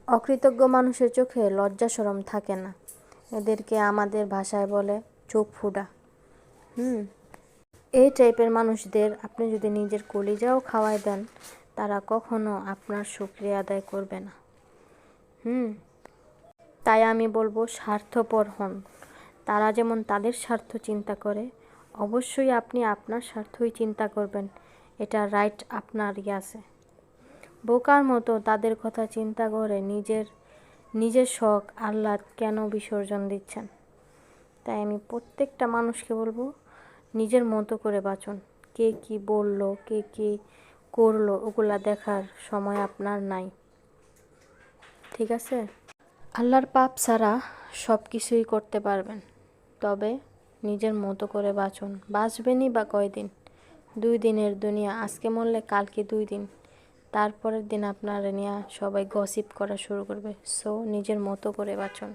অকৃতজ্ঞ মানুষের চোখে লজ্জা শরম থাকে না, এদেরকে আমাদের ভাষায় বলে চোখ ফুডা। এই টাইপের মানুষদের আপনি যদি নিজের কলিজাও খাওয়াই দেন, তারা কখনো আপনার শুকরিয়া আদায় করবে না। তাই আমি বলবো স্বার্থপর হন। তারা যেমন তাদের স্বার্থ চিন্তা করে, অবশ্যই আপনি আপনার স্বার্থই চিন্তা করবেন। এটা রাইট আপনারই আছে। বোকার মতো তাদের কথা চিন্তা করে নিজের শখ আহ্লাদ কেন বিসর্জন দিচ্ছেন? তাই আমি প্রত্যেকটা মানুষকে বলবো, নিজের মতো করে বাঁচুন। কে কি বললো, কে কি করলো, ওগুলা দেখার সময় আপনার নাই। ঠিক আছে? আল্লাহর পাপ ছাড়া সব কিছুই করতে পারবেন, তবে নিজের মতো করে বাঁচুন। বাঁচবেনই বা কয়দিন? 2 দিনের দুনিয়া। আজকে মরলে কালকে 2 দিন, তারপরের দিন আপনার নিয়ে সবাই গসিপ করা শুরু করবে। সো নিজের মতো করে বাঁচুন।